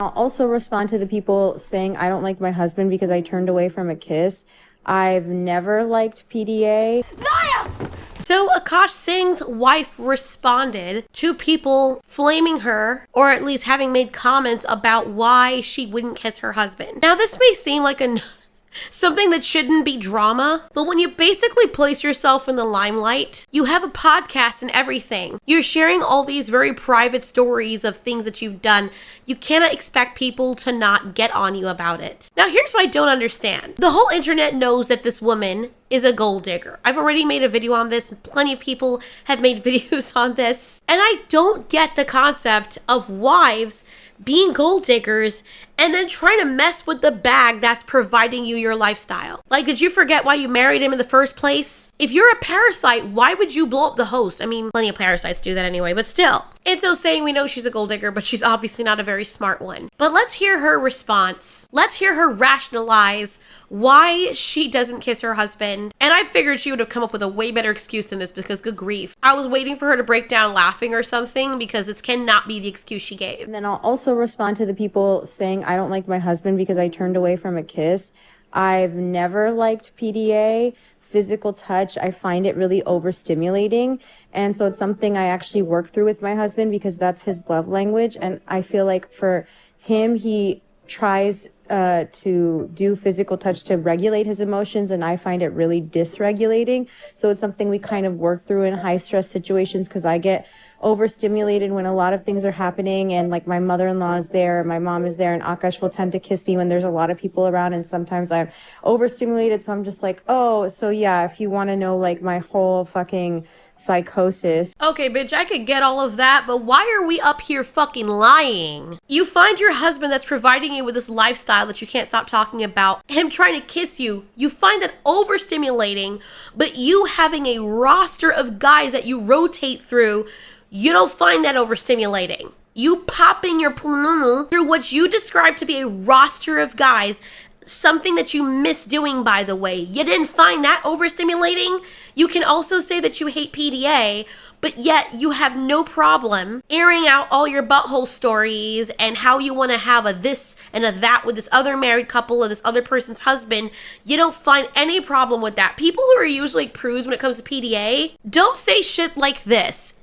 I'll also respond to the people saying I don't like my husband because I turned away from a kiss. I've never liked PDA. So Akaash Singh's wife responded to people flaming her, or at least having made comments about why she wouldn't kiss her husband. Now this may seem like something that shouldn't be drama, but when you basically place yourself in the limelight, you have a podcast and everything. You're sharing all these very private stories of things that you've done. You cannot expect people to not get on you about it. Now, here's what I don't understand. The whole internet knows that this woman is a gold digger. I've already made a video on this. Plenty of people have made videos on this. And I don't get the concept of wives being gold diggers and then trying to mess with the bag that's providing you your lifestyle. Like, did you forget why you married him in the first place? If you're a parasite, why would you blow up the host? I mean, plenty of parasites do that anyway, but still. And so saying we know she's a gold digger, but she's obviously not a very smart one. But let's hear her response. Let's hear her rationalize why she doesn't kiss her husband. And I figured she would have come up with a way better excuse than this because good grief. I was waiting for her to break down laughing or something because this cannot be the excuse she gave. And then I'll also respond to the people saying I don't like my husband because I turned away from a kiss. I've never liked PDA. Physical touch, I find it really overstimulating. And so it's something I actually work through with my husband because that's his love language. And I feel like for him, he tries to do physical touch to regulate his emotions, and I find it really dysregulating. So it's something we kind of work through in high stress situations because I get overstimulated when a lot of things are happening, and like my mother-in-law is there, my mom is there, and Akaash will tend to kiss me when there's a lot of people around, and sometimes I'm overstimulated, so I'm just like, oh, so yeah, if you want to know like my whole fucking psychosis. Okay, bitch, I could get all of that, but why are we up here fucking lying? You find your husband that's providing you with this lifestyle that you can't stop talking about, him trying to kiss you, you find that overstimulating, but you having a roster of guys that you rotate through, you don't find that overstimulating. You popping your pununu through what you describe to be a roster of guys, something that you miss doing, by the way. You didn't find that overstimulating? You can also say that you hate PDA, but yet you have no problem airing out all your butthole stories and how you want to have a this and a that with this other married couple and this other person's husband. You don't find any problem with that. People who are usually prudes when it comes to PDA don't say shit like this.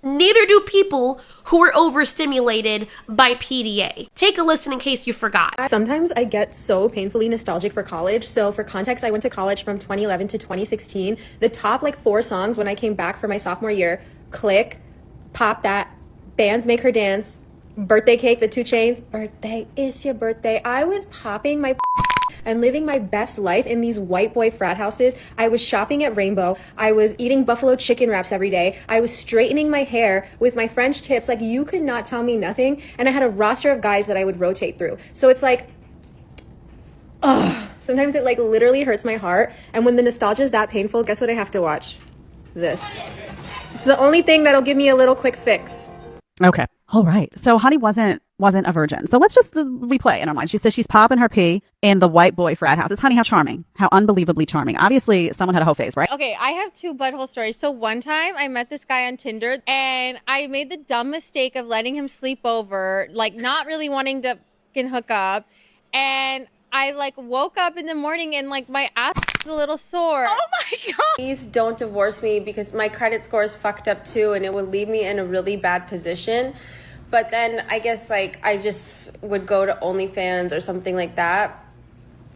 Neither do people who are overstimulated by PDA. Take a listen in case you forgot. Sometimes I get so painfully nostalgic for college. So for context, I went to college from 2011 to 2016. The top like 4 songs when I came back for my sophomore year: Click, Pop That, Bands Make Her Dance, Birthday Cake, the 2 Chainz, Birthday Is Your Birthday. I was popping my and living my best life in these white boy frat houses. I was shopping at Rainbow. I was eating buffalo chicken wraps every day. I was straightening my hair with my French tips. Like, you could not tell me nothing. And I had a roster of guys that I would rotate through. So it's like, sometimes it like literally hurts my heart. And when the nostalgia is that painful, guess what I have to watch? This. It's the only thing that'll give me a little quick fix. Okay. All right. So Honey wasn't a virgin. So let's just replay in our mind. She says she's popping her pee in the white boy frat house. It's Honey, how charming. How unbelievably charming. Obviously, someone had a whole face, right? Okay, I have 2 butthole stories. So one time I met this guy on Tinder and I made the dumb mistake of letting him sleep over, like not really wanting to fucking hook up. And I like woke up in the morning and like my ass is a little sore. Oh my God. Please don't divorce me because my credit score is fucked up too and it would leave me in a really bad position. But then I guess like I just would go to OnlyFans or something like that.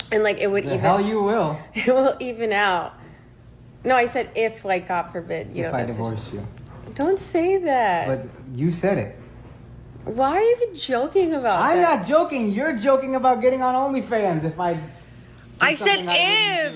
And like it would the hell you will. It will even out. No, I said if, like, God forbid, you know. If I divorce you. Don't say that. But you said it. Why are you even joking about that? I'm not joking. You're joking about getting on OnlyFans if I said if.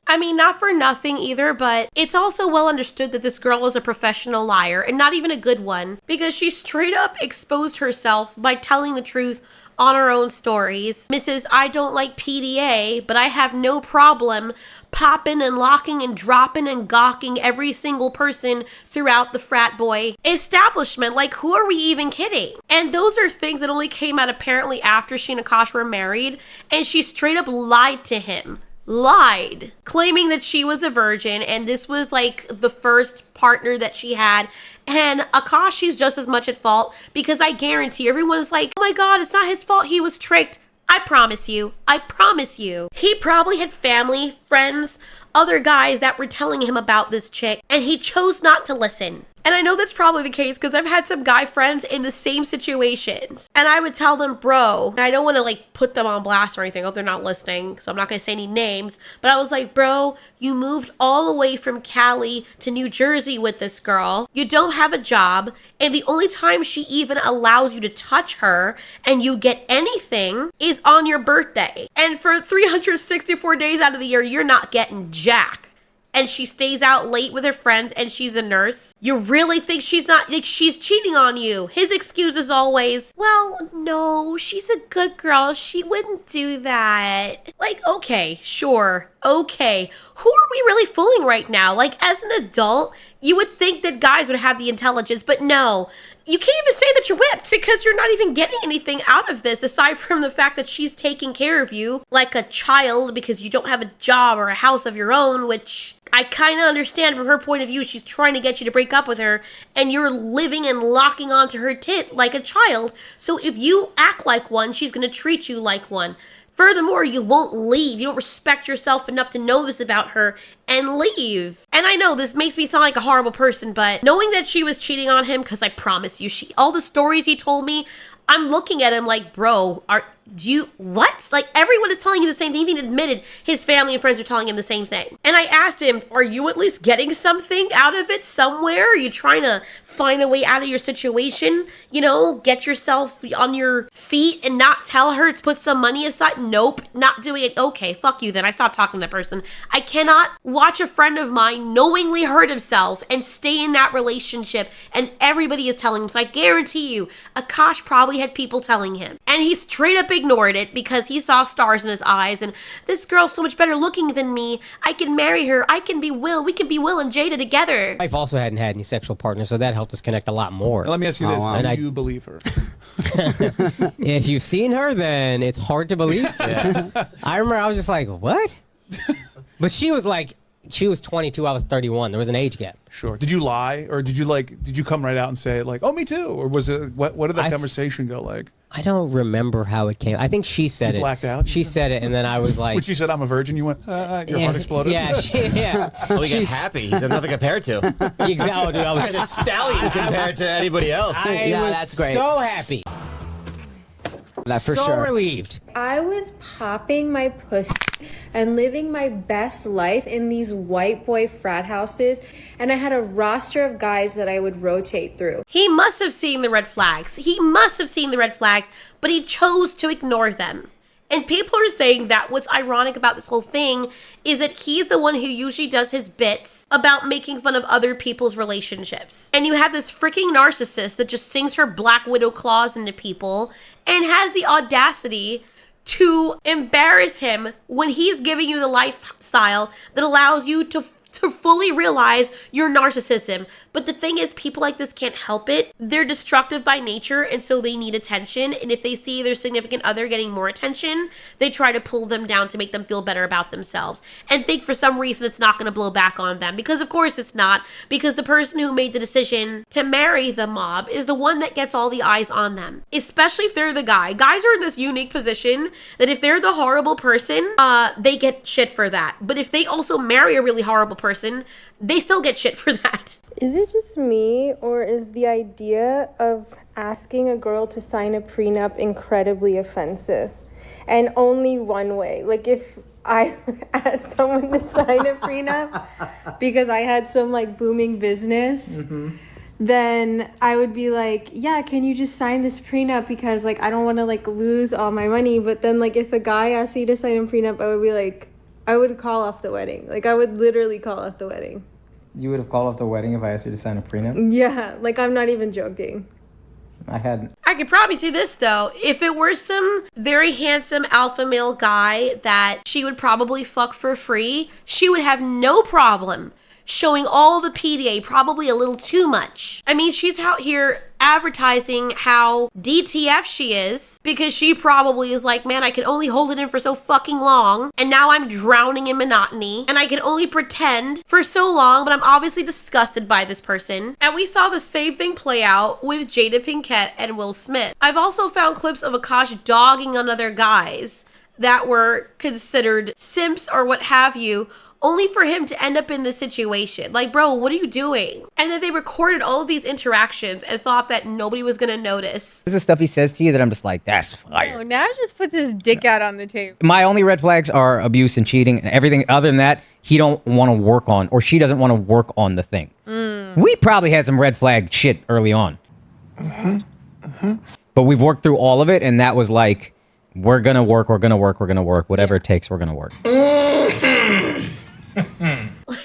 I mean, not for nothing either, but it's also well understood that this girl is a professional liar, and not even a good one, because she straight up exposed herself by telling the truth on her own stories. Mrs. I don't like PDA, but I have no problem popping and locking and dropping and gawking every single person throughout the frat boy establishment. Like, who are we even kidding? And those are things that only came out apparently after she and Akaash were married, and she straight up lied to him. lied, claiming that she was a virgin and this was like the first partner that she had. And Akaash, she's just as much at fault, because I guarantee everyone's like, oh my God, it's not his fault. He was tricked. I promise you. I promise you. He probably had family, friends, other guys that were telling him about this chick, and he chose not to listen. And I know that's probably the case because I've had some guy friends in the same situations. And I would tell them, bro, and I don't want to like put them on blast or anything. I hope they're not listening, so I'm not going to say any names. But I was like, bro, you moved all the way from Cali to New Jersey with this girl. You don't have a job. And the only time she even allows you to touch her and you get anything is on your birthday. And for 364 days out of the year, you're not getting jack. And she stays out late with her friends and she's a nurse. You really think she's not, like, she's cheating on you? His excuse is always, well, no, she's a good girl. She wouldn't do that. Like, okay, sure. Okay. Who are we really fooling right now? Like, as an adult, you would think that guys would have the intelligence, but no. You can't even say that you're whipped because you're not even getting anything out of this aside from the fact that she's taking care of you like a child because you don't have a job or a house of your own, which I kind of understand from her point of view. She's trying to get you to break up with her and you're living and locking onto her tit like a child. So if you act like one, she's going to treat you like one. Furthermore, you won't leave. You don't respect yourself enough to know this about her and leave. And I know this makes me sound like a horrible person, but knowing that she was cheating on him, because I promise you, all the stories he told me, I'm looking at him like, bro, what? Like, everyone is telling you the same thing. He even admitted his family and friends are telling him the same thing. And I asked him, are you at least getting something out of it somewhere? Are you trying to find a way out of your situation? You know, get yourself on your feet and not tell her to put some money aside? Nope, not doing it. Okay, fuck you then. I stopped talking to that person. I cannot watch a friend of mine knowingly hurt himself and stay in that relationship and everybody is telling him. So I guarantee you, Akaash probably had people telling him. And he straight up ignored it because he saw stars in his eyes and this girl's so much better looking than me. I can marry her. I can be Will. We can be Will and Jada together. Wife also hadn't had any sexual partners, so that helped us connect a lot more. Now, let me ask you this. wow. Do you believe her? If you've seen her, then it's hard to believe. Yeah. I remember I was just like, what? But she was 22, I was 31. There was an age gap. Sure. Did you lie, or did you come right out and say like, oh, me too? Or was it, what did that conversation go like? I don't remember how it came. I think she said it. Blacked out? She said it, and then I was like... When she said, I'm a virgin, you went, your heart exploded? Yeah. Well, you get happy. He's nothing compared to. Exactly, dude. I was a stallion compared to anybody else. That's great. So happy. That for so sure. relieved. I was popping my pussy and living my best life in these white boy frat houses, and I had a roster of guys that I would rotate through. He must have seen the red flags. He must have seen the red flags, but he chose to ignore them. And people are saying that what's ironic about this whole thing is that he's the one who usually does his bits about making fun of other people's relationships. And you have this freaking narcissist that just sings her Black Widow claws into people and has the audacity to embarrass him when he's giving you the lifestyle that allows you to fully realize your narcissism. But the thing is, people like this can't help it. They're destructive by nature, and so they need attention. And if they see their significant other getting more attention, they try to pull them down to make them feel better about themselves and think for some reason it's not going to blow back on them. Because of course it's not, because the person who made the decision to marry the mob is the one that gets all the eyes on them, especially if they're the guy. Guys are in this unique position that if they're the horrible person, they get shit for that. But if they also marry a really horrible person, they still get shit for that. Is it just me, or is the idea of asking a girl to sign a prenup incredibly offensive? And only one way. Like, if I asked someone to sign a prenup because I had some like booming business, then I would be like, yeah, can you just sign this prenup because like I don't want to like lose all my money. But then like if a guy asked me to sign a prenup, I would be like, I would call off the wedding. Like, I would literally call off the wedding. You would have called off the wedding if I asked you to sign a prenup? Yeah, like, I'm not even joking. I could probably see this, though. If it were some very handsome alpha male guy that she would probably fuck for free, she would have no problem showing all the PDA, probably a little too much. I mean, she's out here advertising how DTF she is because she probably is like, man, I can only hold it in for so fucking long, and now I'm drowning in monotony, and I can only pretend for so long, but I'm obviously disgusted by this person. And we saw the same thing play out with Jada Pinkett and Will Smith. I've also found clips of Akaash dogging on other guys that were considered simps or what have you, only for him to end up in this situation. Like, bro, what are you doing? And then they recorded all of these interactions and thought that nobody was gonna notice. This is stuff he says to you that I'm just like, that's fire. Oh, now just puts his dick out on the table. My only red flags are abuse and cheating, and everything other than that, he don't want to work on, or she doesn't want to work on the thing. We probably had some red flag shit early on. But we've worked through all of it, and that was like, we're gonna work, whatever it takes, we're gonna work.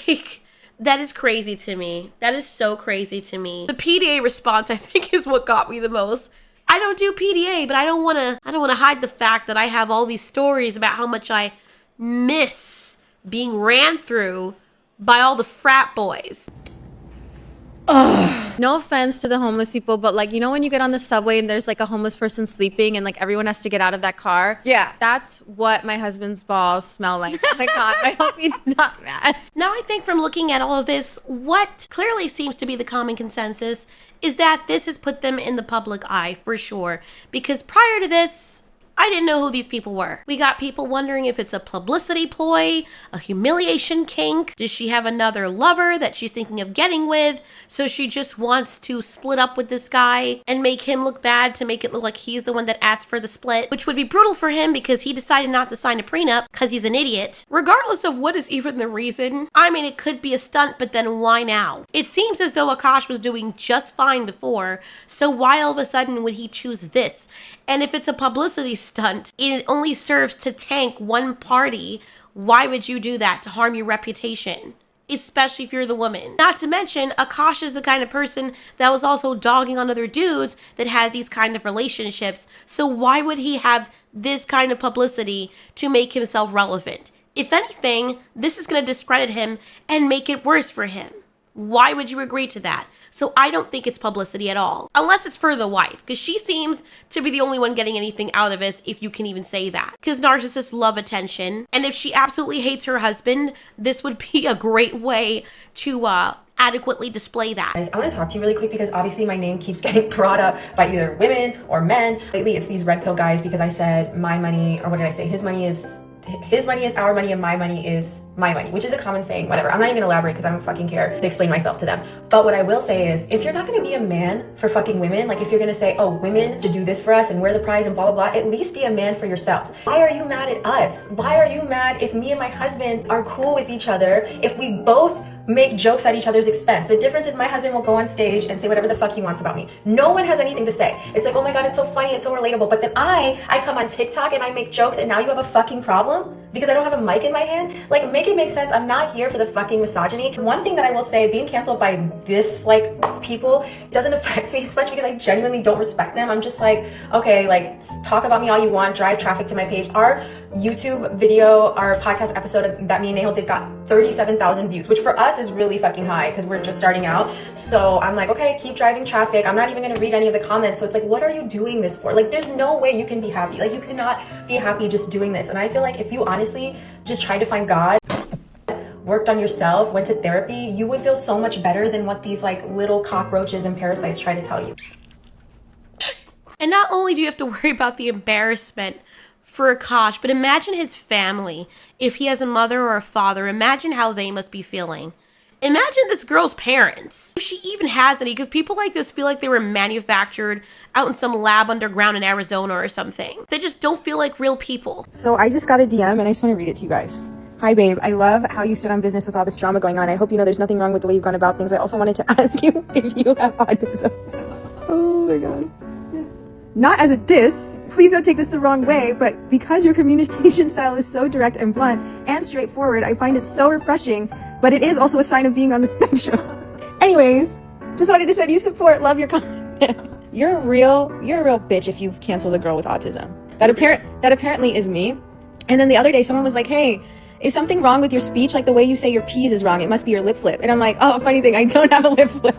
Like, that is crazy to me. That is so crazy to me. The PDA response, I think, is what got me the most. I don't do PDA, but I don't want to hide the fact that I have all these stories about how much I miss being ran through by all the frat boys. Ugh. No offense to the homeless people, but like, you know, when you get on the subway and there's like a homeless person sleeping and like everyone has to get out of that car? Yeah. That's what my husband's balls smell like. Oh my God, I hope he's not mad. Now, I think from looking at all of this, what clearly seems to be the common consensus is that this has put them in the public eye for sure. Because prior to this, I didn't know who these people were. We got people wondering if it's a publicity ploy, a humiliation kink. Does she have another lover that she's thinking of getting with? So she just wants to split up with this guy and make him look bad to make it look like he's the one that asked for the split, which would be brutal for him because he decided not to sign a prenup because he's an idiot. Regardless of what is even the reason, I mean, it could be a stunt, but then why now? It seems as though Akaash was doing just fine before, so why all of a sudden would he choose this? And if it's a publicity stunt, it only serves to tank one party. Why would you do that? To harm your reputation? Especially if you're the woman. Not to mention, Akaash is the kind of person that was also dogging on other dudes that had these kind of relationships. So why would he have this kind of publicity to make himself relevant? If anything, this is going to discredit him and make it worse for him. Why would you agree to that? So I don't think it's publicity at all. Unless it's for the wife, because she seems to be the only one getting anything out of this, if you can even say that. Because narcissists love attention. And if she absolutely hates her husband, this would be a great way to adequately display that. I want to talk to you really quick because obviously my name keeps getting brought up by either women or men. Lately it's these red pill guys because I said my money, or what did I say? His money is our money and my money is my money, which is a common saying, whatever. I'm not even gonna elaborate because I don't fucking care to explain myself to them. But what I will say is, if you're not gonna be a man for fucking women, like if you're gonna say, oh, women should do this for us and we're the prize and blah, blah, blah, at least be a man for yourselves. Why are you mad at us? Why are you mad if me and my husband are cool with each other, if we both make jokes at each other's expense? The difference is my husband will go on stage and say whatever the fuck he wants about me. No one has anything to say. It's like, oh my God, it's so funny, it's so relatable. But then I come on TikTok and I make jokes and now you have a fucking problem because I don't have a mic in my hand? Like, make it make sense. I'm not here for the fucking misogyny. One thing that I will say, being canceled by this, like, people doesn't affect me as much because I genuinely don't respect them. I'm just like, okay, like, talk about me all you want, drive traffic to my page. Our YouTube video, our podcast episode that me and Nahal did got 37,000 views, which for us is really fucking high because we're just starting out. So I'm like, okay, keep driving traffic. I'm not even gonna read any of the comments. So it's like, what are you doing this for? Like, there's no way you can be happy. Like, you cannot be happy just doing this. And I feel like if you honestly just tried to find God, worked on yourself, went to therapy, you would feel so much better than what these like little cockroaches and parasites try to tell you. And not only do you have to worry about the embarrassment for Akaash, but imagine his family. If he has a mother or a father, imagine how they must be feeling. Imagine this girl's parents, if she even has any, because people like this feel like they were manufactured out in some lab underground in Arizona or something. They just don't feel like real people. So I just got a DM and I just want to read it to you guys. Hi babe, I love how you stood on business with all this drama going on. I hope you know there's nothing wrong with the way you've gone about things. I also wanted to ask you if you have autism. Oh my God. Not as a diss, please don't take this the wrong way, but because your communication style is so direct and blunt and straightforward, I find it so refreshing, but it is also a sign of being on the spectrum. Anyways, just wanted to send you support, love your content. You're a real bitch if you've canceled a girl with autism. That apparently is me. And then the other day someone was like, hey, is something wrong with your speech? Like the way you say your P's is wrong. It must be your lip flip. And I'm like, oh, funny thing, I don't have a lip flip.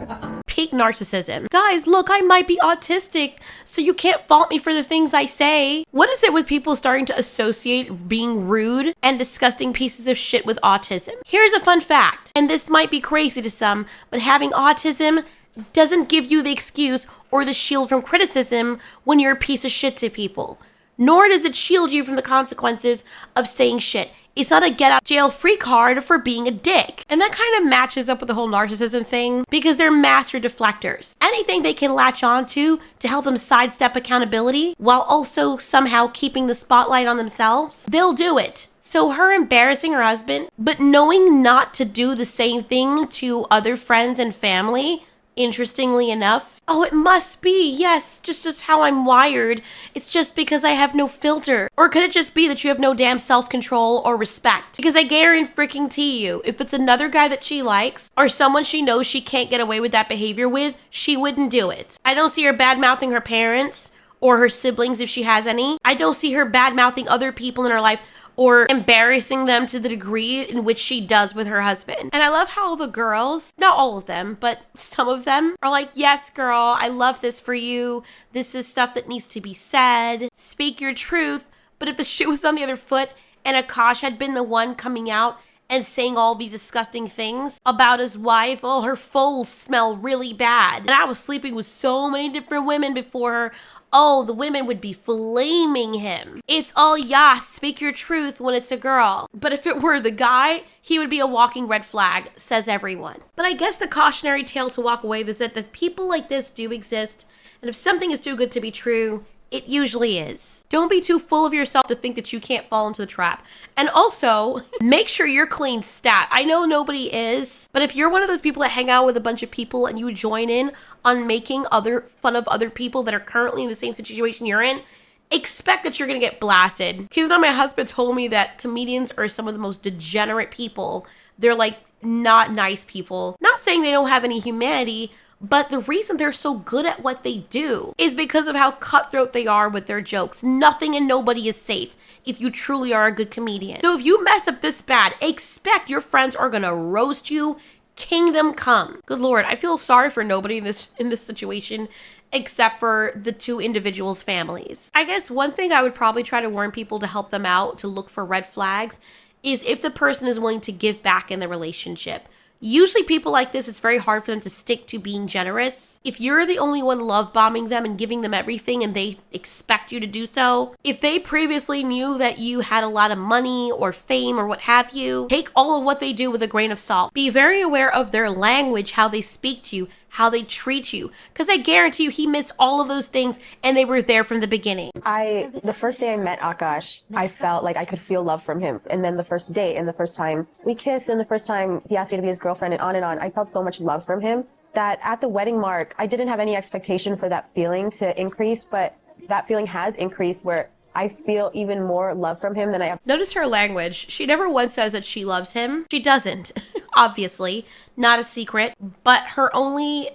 Peak narcissism. Guys, look, I might be autistic, so you can't fault me for the things I say. What is it with people starting to associate being rude and disgusting pieces of shit with autism? Here's a fun fact, and this might be crazy to some, but having autism doesn't give you the excuse or the shield from criticism when you're a piece of shit to people. Nor does it shield you from the consequences of saying shit. It's not a get out jail free card for being a dick. And that kind of matches up with the whole narcissism thing because they're master deflectors. Anything they can latch onto to help them sidestep accountability while also somehow keeping the spotlight on themselves, they'll do it. So her embarrassing her husband, but knowing not to do the same thing to other friends and family, interestingly enough, oh, it must be, yes, just how I'm wired. It's just because I have no filter. Or could it just be that you have no damn self-control or respect? Because I guarantee you, if it's another guy that she likes, or someone she knows she can't get away with that behavior with, she wouldn't do it. I don't see her bad-mouthing her parents, or her siblings if she has any. I don't see her bad-mouthing other people in her life, or embarrassing them to the degree in which she does with her husband. And I love how the girls, not all of them, but some of them are like, yes, girl, I love this for you. This is stuff that needs to be said. Speak your truth. But if the shoe was on the other foot and Akaash had been the one coming out and saying all these disgusting things about his wife, oh, her folds smell really bad. And I was sleeping with so many different women before her. Oh, the women would be flaming him. It's all yas, speak your truth when it's a girl. But if it were the guy, he would be a walking red flag, says everyone. But I guess the cautionary tale to walk away is that people like this do exist. And if something is too good to be true, it usually is. Don't be too full of yourself to think that you can't fall into the trap. And also, make sure you're clean stat. I know nobody is, but if you're one of those people that hang out with a bunch of people and you join in on making fun of other people that are currently in the same situation you're in, expect that you're gonna get blasted. Because now my husband told me that comedians are some of the most degenerate people. They're like not nice people. Not saying they don't have any humanity, but the reason they're so good at what they do is because of how cutthroat they are with their jokes. Nothing and nobody is safe if you truly are a good comedian. So if you mess up this bad, expect your friends are gonna roast you, kingdom come. Good Lord, I feel sorry for nobody in this situation except for the two individuals' families. I guess one thing I would probably try to warn people to help them out to look for red flags is if the person is willing to give back in the relationship. Usually people like this, it's very hard for them to stick to being generous. If you're the only one love bombing them and giving them everything and they expect you to do so, if they previously knew that you had a lot of money or fame or what have you, take all of what they do with a grain of salt. Be very aware of their language, how they speak to you, how they treat you. Because I guarantee you he missed all of those things and they were there from the beginning. The first day I met Akaash, I felt like I could feel love from him. And then the first date and the first time we kissed and the first time he asked me to be his girlfriend and on, I felt so much love from him that at the wedding mark, I didn't have any expectation for that feeling to increase, but that feeling has increased where I feel even more love from him than I have. Notice her language. She never once says that she loves him. She doesn't, obviously, not a secret, but her only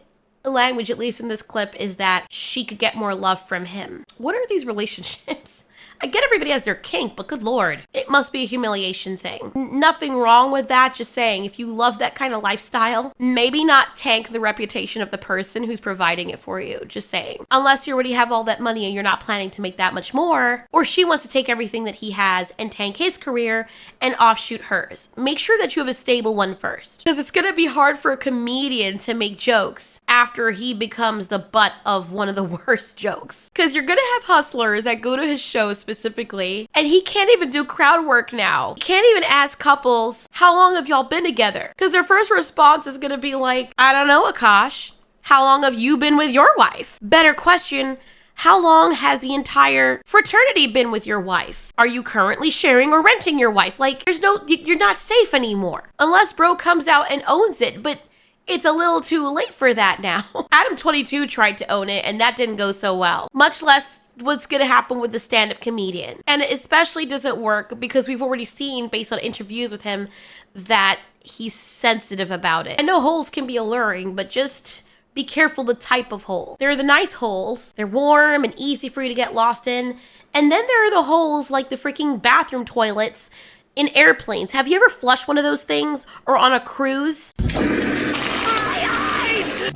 language, at least in this clip, is that she could get more love from him. What are these relationships? I get everybody has their kink, but good Lord, it must be a humiliation thing. Nothing wrong with that, just saying, if you love that kind of lifestyle, maybe not tank the reputation of the person who's providing it for you, just saying. Unless you already have all that money and you're not planning to make that much more, or she wants to take everything that he has and tank his career and offshoot hers. Make sure that you have a stable one first. Because it's gonna be hard for a comedian to make jokes after he becomes the butt of one of the worst jokes. Because you're gonna have hustlers that go to his shows specifically, and he can't even do crowd work now. He can't even ask couples, how long have y'all been together? Because their first response is gonna be like, I don't know, Akaash. How long have you been with your wife? Better question, how long has the entire fraternity been with your wife? Are you currently sharing or renting your wife? Like, you're not safe anymore. Unless bro comes out and owns it, but it's a little too late for that now. Adam 22 tried to own it and that didn't go so well. Much less what's gonna happen with the stand-up comedian. And it especially doesn't work because we've already seen, based on interviews with him, that he's sensitive about it. I know holes can be alluring, but just be careful the type of hole. There are the nice holes. They're warm and easy for you to get lost in. And then there are the holes like the freaking bathroom toilets in airplanes. Have you ever flushed one of those things or on a cruise?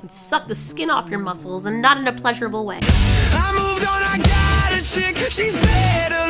Suck the skin off your muscles and not in a pleasurable way. I moved on, I got a chick, she's better